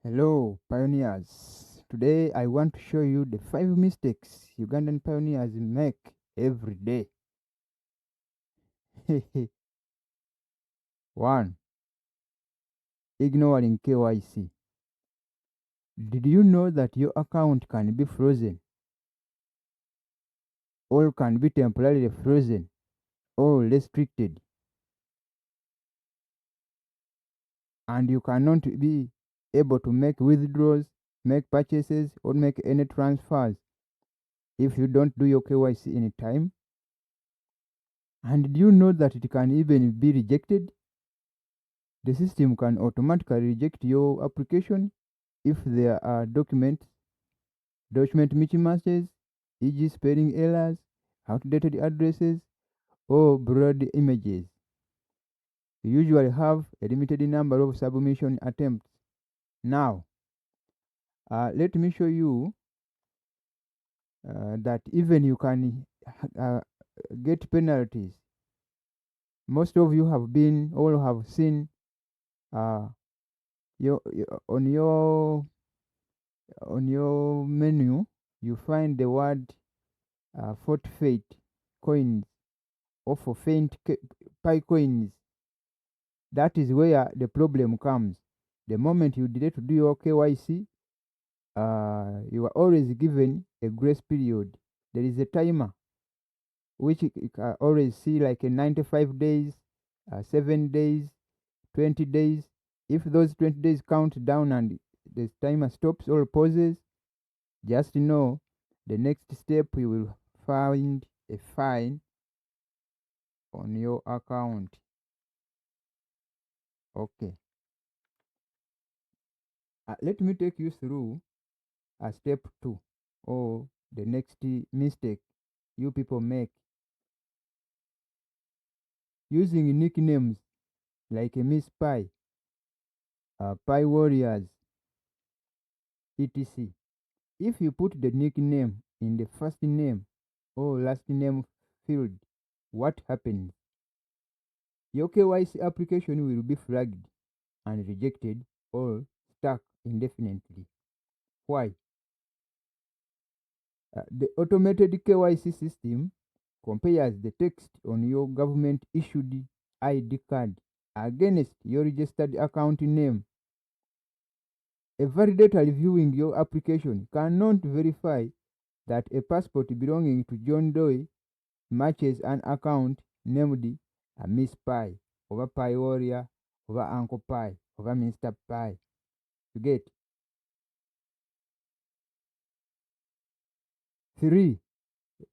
Hello, pioneers. Today I want to show you the 5 mistakes Ugandan pioneers make every day. 1. Ignoring KYC. Did you know that your account can be frozen or can be temporarily frozen or restricted? And you cannot be able to make withdrawals, make purchases, or make any transfers if you don't do your KYC in time. And did you know that it can even be rejected? The system can automatically reject your application if there are document mismatches, e.g. spelling errors, outdated addresses, or blurred images. You usually have a limited number of submission attempts. Now, let me show you that even you can get penalties. Most of you have been or have seen uh, on your menu. You find the word forfeit coins or forfeit pi coins. That is where the problem comes. The moment you delay to do your KYC, you are always given a grace period. There is a timer which you can always see like a 95 days, 7 days, 20 days. If those 20 days count down and the timer stops or pauses, just know the next step you will find a fine on your account. Okay. Let me take you through step 2 or the next mistake you people make. Using nicknames like Miss Pi, Pi Warriors, etc. If you put the nickname in the first name or last name field, what happens? Your KYC application will be flagged and rejected or stuck indefinitely. Why? The automated KYC system compares the text on your government issued ID card against your registered account name. A validator reviewing your application cannot verify that a passport belonging to John Doe matches an account named Miss Pi, over Pi Warrior, over Uncle Pi, over Mr. Pi. You get? 3.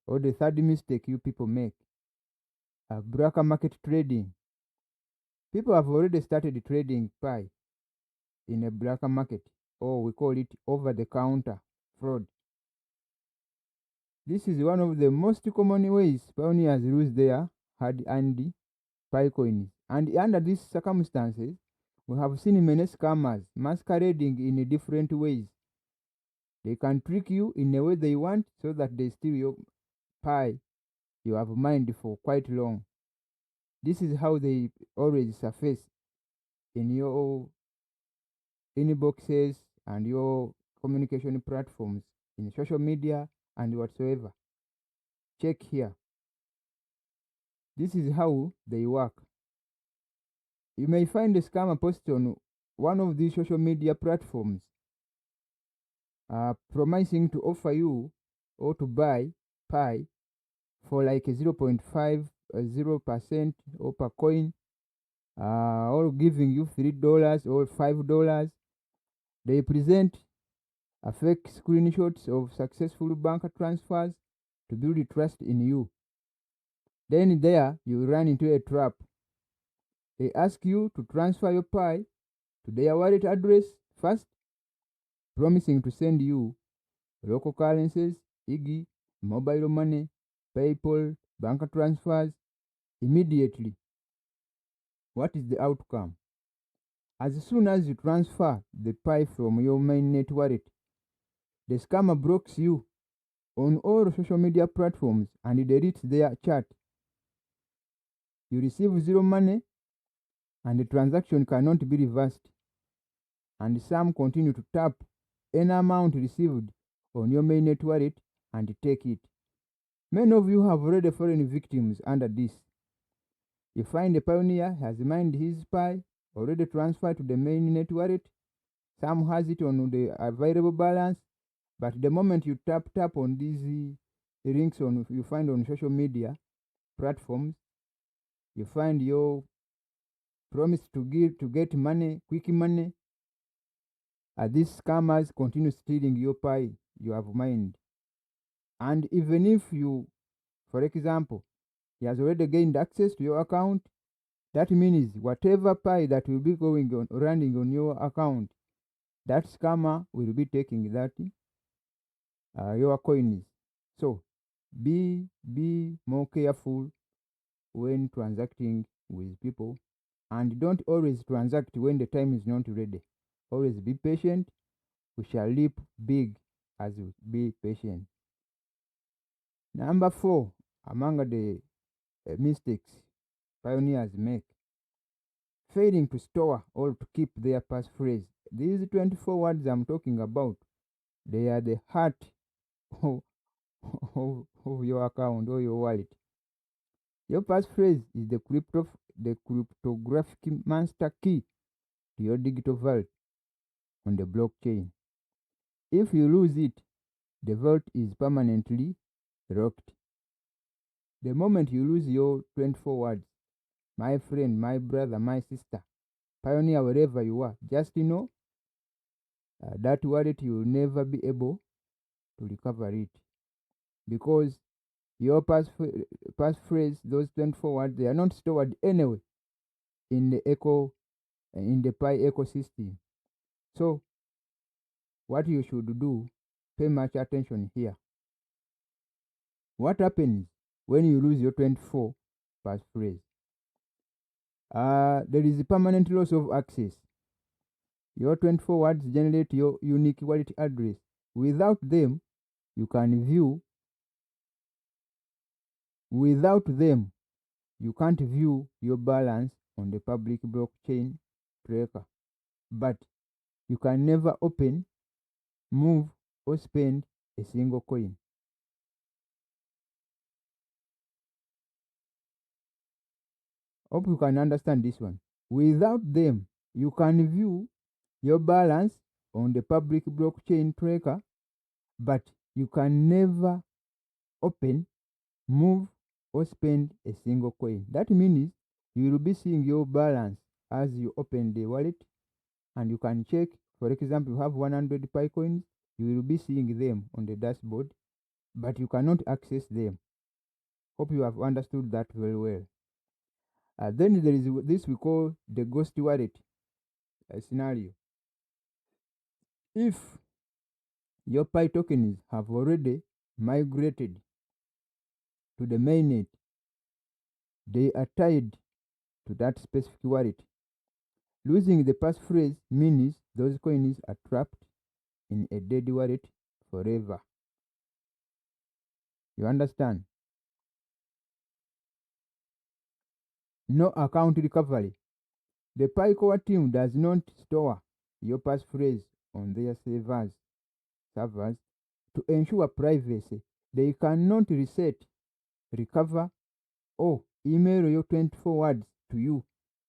Or the third mistake you people make. Broker market trading. People have already started trading Pi in a black market, or we call it over-the-counter fraud. This is one of the most common ways pioneers lose their hard-earned Pi coins. And under these circumstances, we have seen many scammers masquerading in different ways. They can trick you in a way they want so that they steal your Pi you have mined for quite long. This is how they always surface in your inboxes and your communication platforms in social media and whatsoever. Check here. This is how they work. You may find a scammer posted on one of these social media platforms promising to offer you or to buy Pi for like a 0.50% or per coin, or giving you $3 or $5. They present fake screenshots of successful bank transfers to build trust in you. Then there you run into a trap. They ask you to transfer your Pi to their wallet address first, promising to send you local currencies, e.g. mobile money, PayPal, bank transfers immediately. What is the outcome? As soon as you transfer the Pi from your mainnet wallet, the scammer blocks you on all social media platforms and deletes their chat. You receive zero money and the transaction cannot be reversed. and some continue to tap any amount received on your mainnet wallet and take it. Many of you have already fallen victims under this. You find a pioneer has mined his Pi, already transferred to the mainnet wallet. Some has it on the available balance, but the moment you tap on these links on you find on social media platforms, you find your promise to get money, quick money. These scammers continue stealing your Pi you have mined. And even if you, for example, he has already gained access to your account, that means whatever Pi that will be going on running on your account, that scammer will be taking that your coins. So be more careful when transacting with people, and don't always transact when the time is not ready. Always be patient. We shall leap big as we be patient. Number 4, among the mistakes pioneers make, failing to store or to keep their passphrase. These 24 words I'm talking about, they are the heart of, of your account or your wallet. Your passphrase is the cryptographic master key to your digital vault on the blockchain. If you lose it, the vault is permanently locked. The moment you lose your 24 words, my friend, my brother, my sister, pioneer, wherever you are, just know that wallet you will never be able to recover it, because your passphrase, those 24 words, they are not stored anyway in the Pi ecosystem. So what you should do, pay much attention here. What happens when you lose your 24 passphrase? There is a permanent loss of access. Your 24 words generate your unique wallet address. Without them, you can view. Without them, you can't view your balance on the public blockchain tracker. But you can never open, move, or spend a single coin. Hope you can understand this one. Without them, you can view your balance on the public blockchain tracker, but you can never open, move, or spend a single coin. That means you will be seeing your balance as you open the wallet, and you can check. For example, you have 100 Pi coins, you will be seeing them on the dashboard, but you cannot access them. Hope you have understood that very well. Then there is this we call the ghost wallet scenario. If your Pi tokens have already migrated to the mainnet, they are tied to that specific wallet. Losing the passphrase means those coins are trapped in a dead wallet forever. You understand? No account recovery. The Pi core team does not store your passphrase on their servers to ensure privacy. They cannot reset, recover, or email your 24 words to you,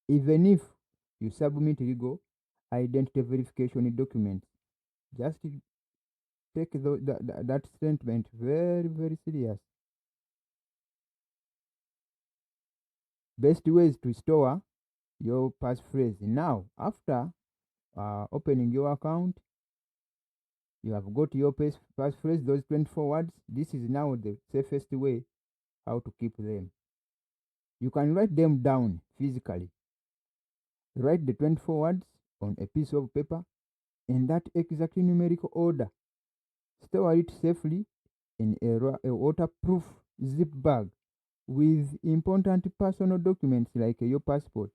even if you submit legal identity verification documents. Just take that statement very, very serious. Best ways to store your passphrase. Now, after opening your account, you have got your passphrase, those 24 words. This is now the safest way how to keep them. You can write them down physically. Write the 24 words on a piece of paper in that exact numerical order. Store it safely in a waterproof zip bag with important personal documents like your passport.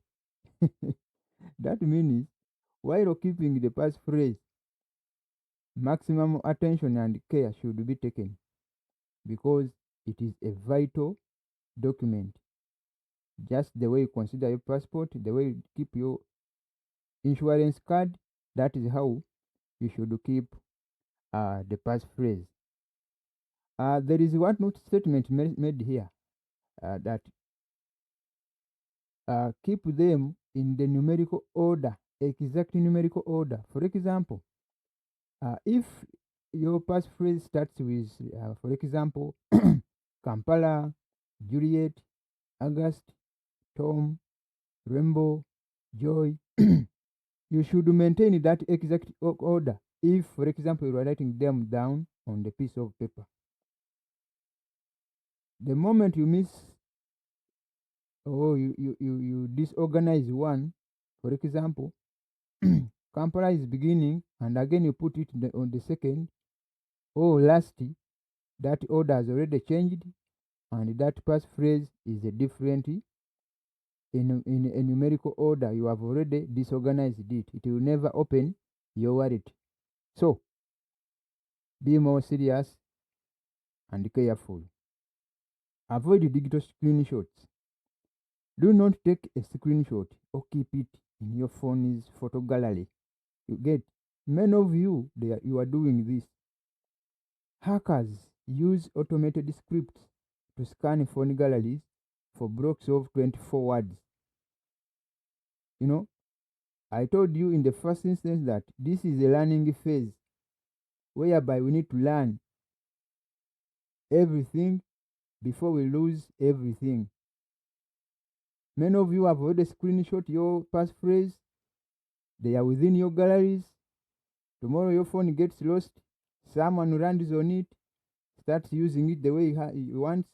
That means while keeping the passphrase, maximum attention and care should be taken, because it is a vital document. Just the way you consider your passport, the way you keep your insurance card, That is how you should keep the passphrase. There is one note statement made here that keep them in the numerical order, exact numerical order. For example, if your passphrase starts with, for example, Kampala, Juliet, August, Tom, Rainbow, Joy, you should maintain that exact order. If, for example, you are writing them down on the piece of paper, the moment you miss or you disorganize one, for example, Kampala is beginning, and again you put it on the second or last, that order has already changed, and that passphrase is a different in a numerical order. You have already disorganized it. It will never open your wallet. So be more serious and careful. Avoid digital screenshots. Do not take a screenshot or keep it in your phone's photo gallery. You get, many of you you are doing this. Hackers use automated scripts to scan phone galleries for blocks of 24 words. You know, I told you in the first instance that this is a learning phase whereby we need to learn everything before we lose everything. Many of you have already screenshot your passphrase. They are within your galleries. Tomorrow your phone gets lost. Someone runs on it, starts using it the way he wants.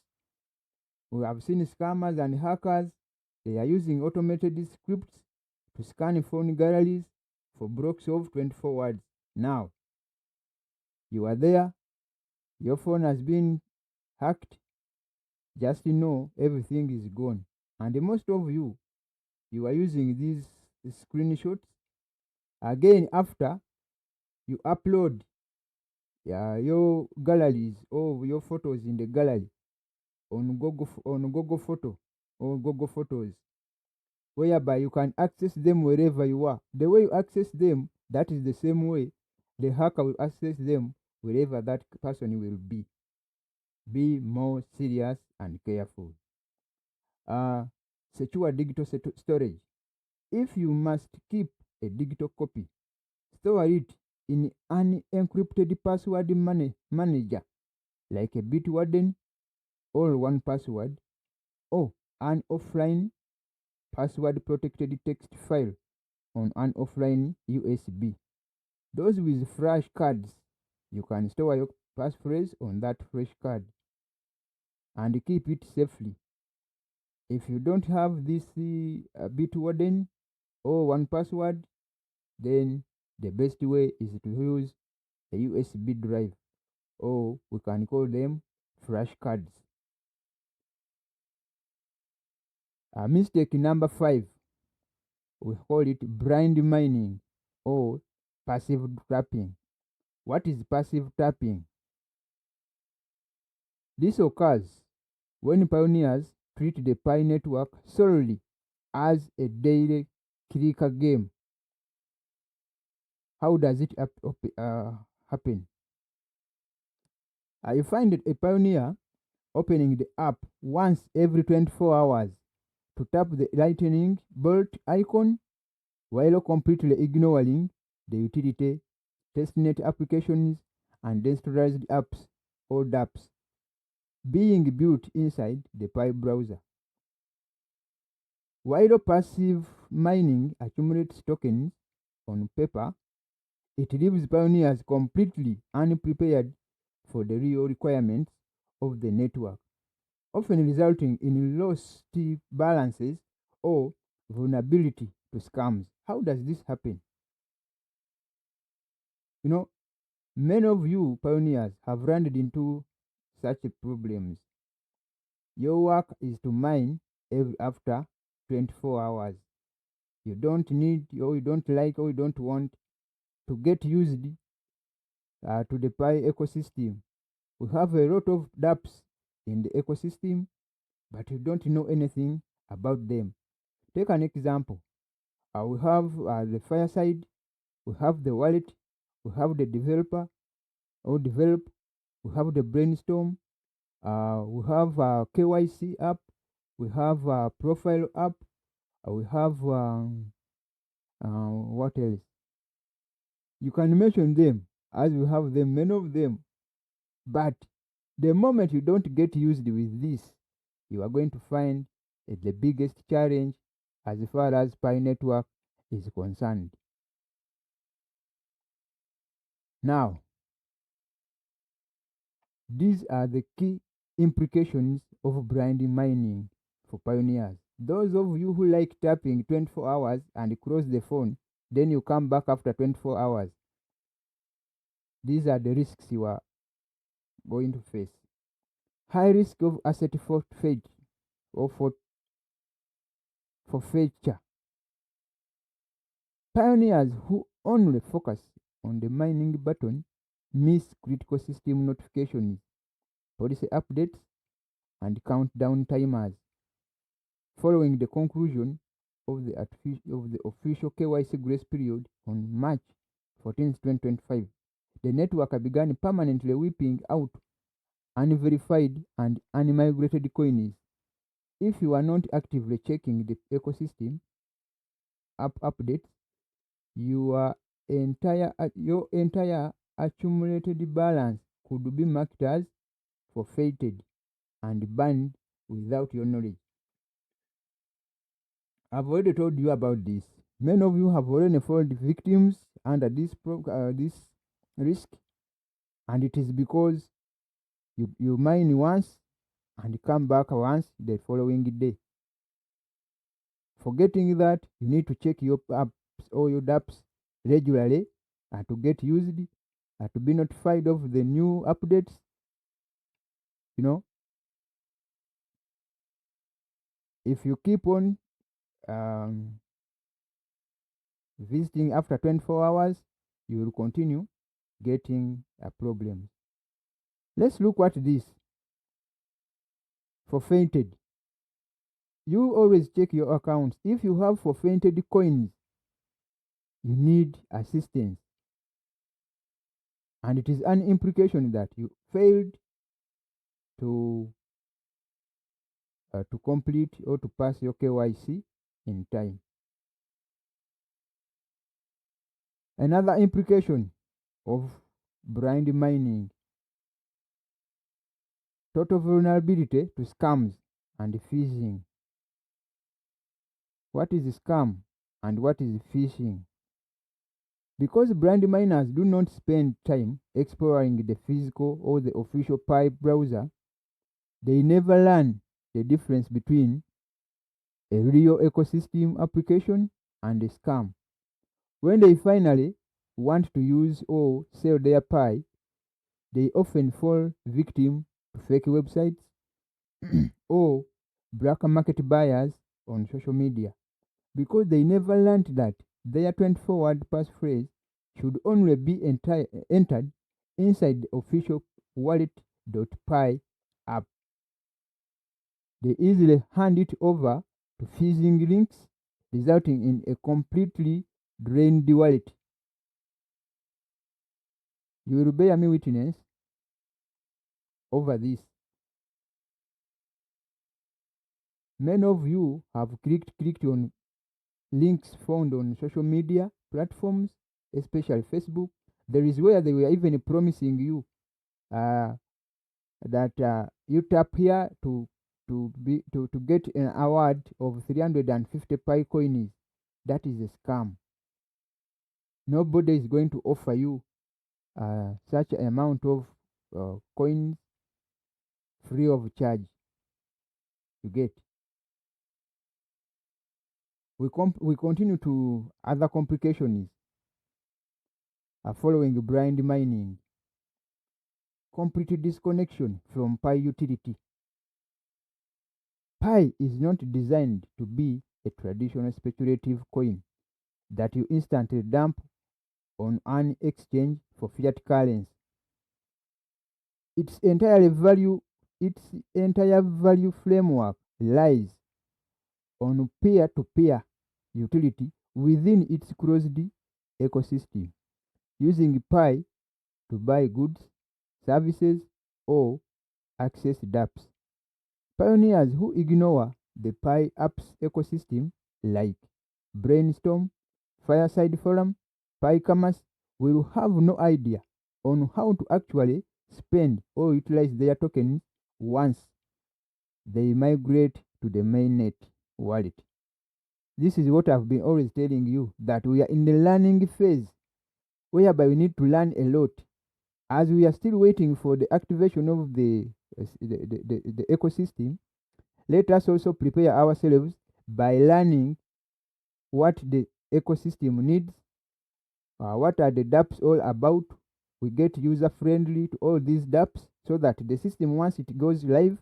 We have seen scammers and hackers. They are using automated scripts to scan phone galleries for blocks of 24 words. Now, you are there. Your phone has been hacked. Just know everything is gone. And most of you are using these screenshots again after you upload your galleries or your photos in the gallery on Google Photo or Google Photos, whereby you can access them wherever you are. The way you access them, that is the same way the hacker will access them wherever that person will be. Be more serious and careful. Secure digital storage. If you must keep a digital copy, store it in an encrypted password manager like a Bitwarden or one password, or an offline password protected text file on an offline USB. Those with flash cards, you can store your passphrase on that flash card and keep it safely. If you don't have this Bitwarden or one password, then the best way is to use a USB drive, or we can call them flash cards. Mistake number 5, we call it blind mining or passive tapping. What is passive tapping? This occurs when pioneers treat the Pi network solely as a daily clicker game. How does it happen? You find a pioneer opening the app once every 24 hours to tap the lightning bolt icon while completely ignoring the utility, testnet applications, and decentralized apps or dApps being built inside the Pi browser. While passive mining accumulates tokens on paper, it leaves pioneers completely unprepared for the real requirements of the network, often resulting in lost balances or vulnerability to scams. How does this happen? You know, many of you pioneers have run into such problems. Your work is to mine after 24 hours. You don't need, or you don't like, or you don't want to get used to the Pi ecosystem. We have a lot of dApps in the ecosystem, but you don't know anything about them. Take an example. We have the Fireside. we have the wallet, we have the developer or develop, we have the brainstorm, we have a KYC app, we have a profile app, we have what else? You can mention them as we have them, many of them. But the moment you don't get used with this, you are going to find the biggest challenge as far as Pi Network is concerned. Now, these are the key implications of blind mining for pioneers. Those of you who like tapping 24 hours and close the phone, then you come back after 24 hours. These are the risks you are going to face. High risk of asset forfeit or forfeiture. Pioneers who only focus on the mining button miss critical system notifications, policy updates, and countdown timers. Following the conclusion of the official KYC grace period on March 14, 2025, the network began permanently wiping out unverified and unmigrated coins. If you are not actively checking the ecosystem updates, your entire accumulated balance could be marked as forfeited and banned without your knowledge. I've already told you about this. Many of you have already fallen victims under this risk, and it is because you mine once and come back once the following day, forgetting that you need to check your apps or your dApps regularly and to get used and to be notified of the new updates. If you keep on visiting after 24 hours, you will continue getting a problem. Let's look at this. Forfeited. You always check your accounts. If you have forfeited coins, you need assistance. And it is an implication that you failed to complete or to pass your KYC in time. Another implication of blind mining: total vulnerability to scams and phishing. What is scam and what is phishing? Because blind miners do not spend time exploring the physical or the official Pi browser, they never learn the difference between a real ecosystem application and a scam. When they finally want to use or sell their Pi, they often fall victim to fake websites or black market buyers on social media, because they never learned that their 24-word passphrase should only be entered inside the official wallet.py app. They easily hand it over to phishing links, resulting in a completely drained wallet. You will bear me witness over this. Many of you have clicked on links found on social media platforms, especially Facebook. There is where they were even promising you that you tap here to get an award of 350 Pi coins. That is a scam. Nobody is going to offer you such an amount of coins free of charge. You get. We continue to other complications following blind mining. Complete disconnection from Pi utility. Pi is not designed to be a traditional speculative coin that you instantly dump on an exchange for fiat currency. Its entire value framework lies on peer-to-peer utility within its closed ecosystem, using Pi to buy goods, services, or access dApps. Pioneers who ignore the Pi apps ecosystem, like Brainstorm, Fireside Forum, Pi Commerce, will have no idea on how to actually spend or utilize their tokens once they migrate to the mainnet wallet. This is what I've been always telling you, that we are in the learning phase, whereby we need to learn a lot. As we are still waiting for the activation of the ecosystem, let us also prepare ourselves by learning what the ecosystem needs, what are the dApps all about. We get user friendly to all these dApps, so that the system, once it goes live,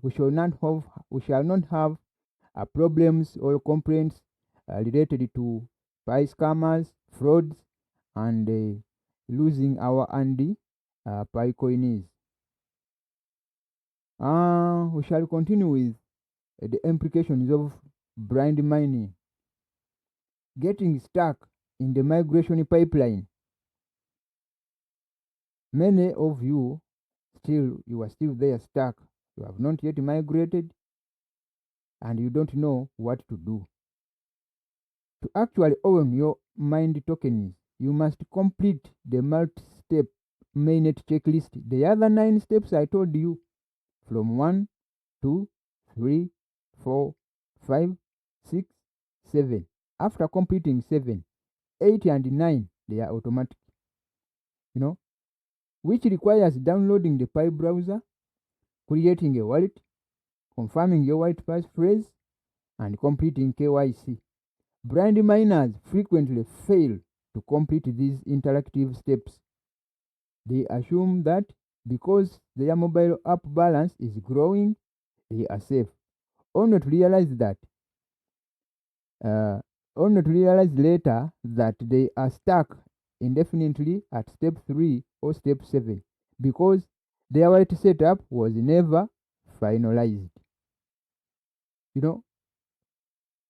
we shall not have problems or complaints related to Pi scammers, frauds, and losing our Andy Pi coins. We shall continue with the implications of blind mining. Getting stuck in the migration pipeline. Many of you are still there stuck. You have not yet migrated, and you don't know what to do. To actually own your mined tokens, you must complete the multi-step mainnet checklist. The other 9 steps I told you, from 1, 2, 3, 4, 5, 6, 7. After completing 7, 8 and 9, they are automatic. Which requires downloading the Pi browser, creating a wallet, confirming your wallet passphrase, and completing KYC. Blind miners frequently fail to complete these interactive steps. They assume that because their mobile app balance is growing, they are safe, only to realize later that they are stuck indefinitely at step 3 or step 7, because their wallet setup was never finalized.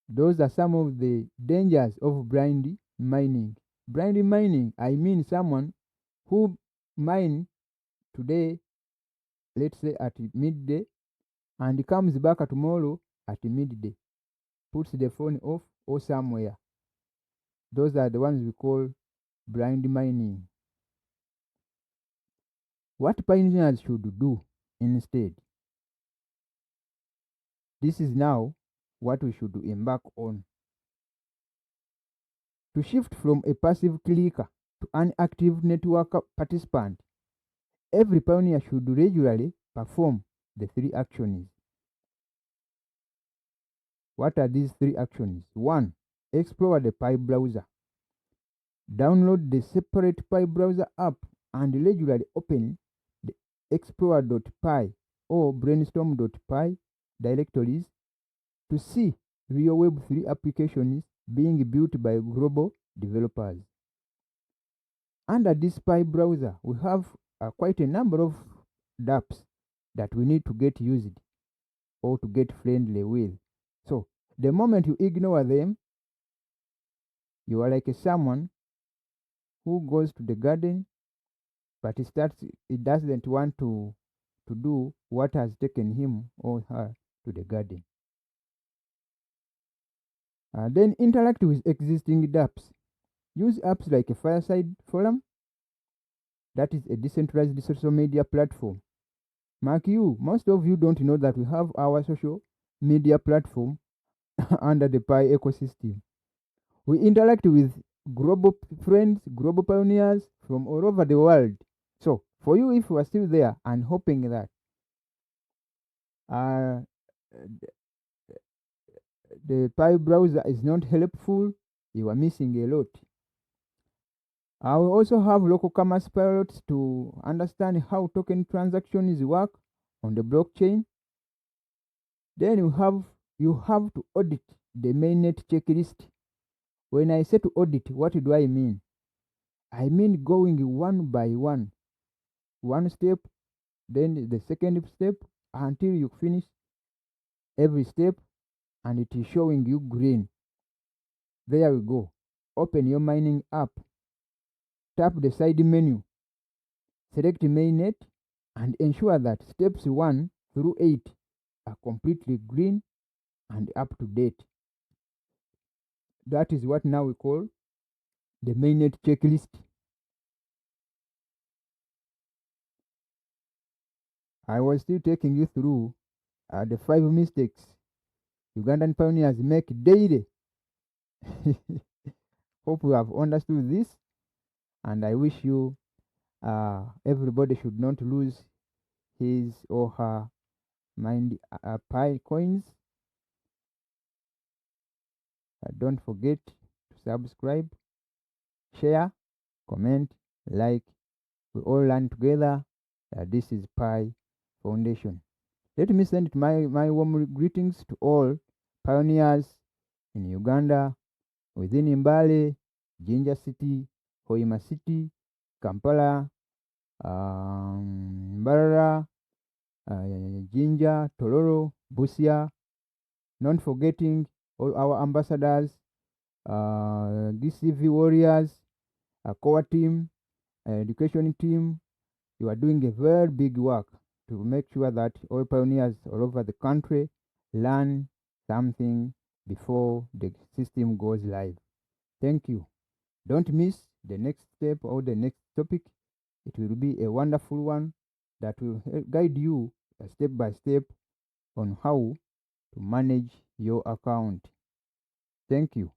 Those are some of the dangers of blind mining. Blind mining, I mean someone who mine today, let's say at midday, and comes back tomorrow at midday, puts the phone off or somewhere. Those are the ones we call blind mining. What pioneers should do instead? This is now what we should embark on. To shift from a passive clicker to an active network participant, every pioneer should regularly perform the 3 actions. What are these 3 actions? 1. Explore the Pi browser. Download the separate Pi browser app and regularly open the explorer.py or brainstorm.py directories to see real Web3 applications being built by global developers. Under this Pi browser, we have quite a number of dApps that we need to get used or to get friendly with. So, the moment you ignore them, you are like someone who goes to the garden, but it doesn't want to do what has taken him or her to the garden. Then interact with existing dApps. Use apps like a Fireside Forum, that is a decentralized social media platform. Mark you, most of you don't know that we have our social media platform under the Pi ecosystem. We interact with global friends, global pioneers from all over the world. So, for you, if you are still there and hoping that the Pi browser is not helpful, you are missing a lot. I will also have local commerce pilots to understand how token transactions work on the blockchain. Then you have to audit the mainnet checklist. When I say to audit, what do I mean? I mean going one by one step, then the second step, until you finish every step and it is showing you green. There we go. open your mining app, tap the side menu, select mainnet, and ensure that steps 1 through 8 are completely green and up to date. That is what now we call the mainnet checklist. I was still taking you through the 5 mistakes Ugandan pioneers make daily. Hope you have understood this, and I wish you everybody should not lose his or her mind Pi coins. Don't forget to subscribe, share, comment, like. We all learn together. This is Pi Foundation. Let me send my warm greetings to all pioneers in Uganda, within Mbale, Jinja City, Hoima City, Kampala, Mbarara, Jinja, Tororo, Busia, not forgetting all our ambassadors, DCV warriors, core team, education team. You are doing a very big work to make sure that all pioneers all over the country learn something before the system goes live. Thank you. Don't miss the next step or the next topic. It will be a wonderful one that will guide you step by step on how to manage your account. Thank you.